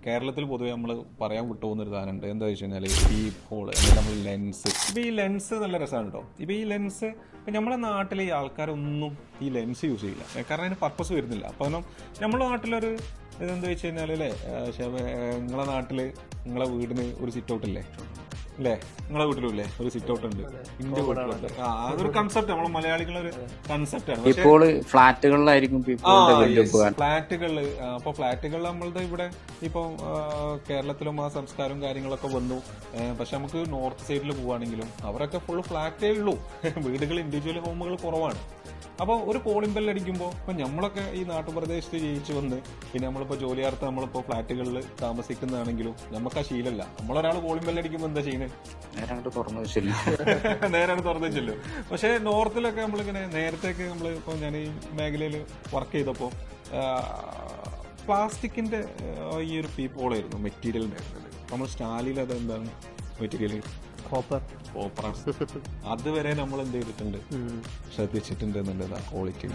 കേരളത്തിൽ പൊതുവെ നമ്മൾ പറയാൻ വിട്ടുപോകുന്നൊരു സാധനമുണ്ട്. എന്താ വെച്ച് കഴിഞ്ഞാൽ ഈ ഹോൾ നമ്മൾ ലെൻസ്. ഇപ്പം ഈ ലെൻസ് നല്ല രസമാണ് കേട്ടോ. ഇപ്പം ഈ ലെൻസ് ഇപ്പം നമ്മുടെ നാട്ടിൽ ഈ ആൾക്കാരൊന്നും ഈ ലെൻസ് യൂസ് ചെയ്യില്ല, കാരണം അതിന് പർപ്പസ് വരുന്നില്ല. അപ്പം നമ്മുടെ നാട്ടിലൊരു ഇതെന്താ വെച്ച് കഴിഞ്ഞാൽ അല്ലേ, നിങ്ങളെ നാട്ടിൽ നിങ്ങളെ വീടിന് ഒരു സിറ്റ് ഔട്ട് ഇല്ലേ അല്ലേ? നിങ്ങളെ വീട്ടിലുമില്ലേ ഒരു സിറ്റ് ഔട്ട് ഉണ്ട്? ഇന്ത്യ വീട്ടിലുണ്ട്. അതൊരു കൺസെപ്റ്റ്, നമ്മളെ മലയാളികളൊരു കൺസെപ്റ്റാണ്. ഇപ്പോൾ ഫ്ലാറ്റുകളിലായിരിക്കും ഫ്ലാറ്റുകളിൽ. അപ്പൊ ഫ്ലാറ്റുകളിൽ നമ്മളുടെ ഇവിടെ ഇപ്പൊ കേരളത്തിലും ആ സംസ്കാരവും കാര്യങ്ങളൊക്കെ വന്നു. പക്ഷെ നമുക്ക് നോർത്ത് സൈഡിൽ പോവാണെങ്കിലും അവരൊക്കെ ഫുൾ ഫ്ലാറ്റേ ഉള്ളൂ. വീടുകൾ ഇൻഡിവിജ്വൽ ഹോമുകൾ കുറവാണ്. അപ്പോൾ ഒരു കോളിംഗ് ബെൽ അടിക്കുമ്പോൾ ഇപ്പം നമ്മളൊക്കെ ഈ നാട്ടുപ്രദേശത്ത് ജീവിച്ചു വന്ന് പിന്നെ നമ്മളിപ്പോൾ ജോലിയാർത്ഥം നമ്മളിപ്പോൾ ഫ്ലാറ്റുകളിൽ താമസിക്കുന്നതാണെങ്കിലും നമുക്ക് ആ ശീലമല്ല. നമ്മളൊരാൾ കോളിംഗ് ബെൽ അടിക്കുമ്പോൾ എന്താ ചെയ്യുന്നത്? നേരാണ് തുറന്നു വെച്ചല്ലോ. പക്ഷേ നോർത്തിലൊക്കെ നമ്മളിങ്ങനെ നേരത്തേക്ക് നമ്മൾ ഇപ്പോൾ ഞാൻ ഈ മേഖലയിൽ വർക്ക് ചെയ്തപ്പോൾ പ്ലാസ്റ്റിക്കിന്റെ ഈ ഒരു പീപ്പോളായിരുന്നു മെറ്റീരിയൽ ഉണ്ടായിരുന്നത്. നമ്മൾ സ്റ്റാലിൽ അതെന്താണ് മെറ്റീരിയൽ? കോപ്പറാണ്. അതുവരെ നമ്മൾ എന്ത് ചെയ്തിട്ടുണ്ട്, ശ്രദ്ധിച്ചിട്ടുണ്ട് എന്നുള്ളത് ആ ക്വാളിറ്റി.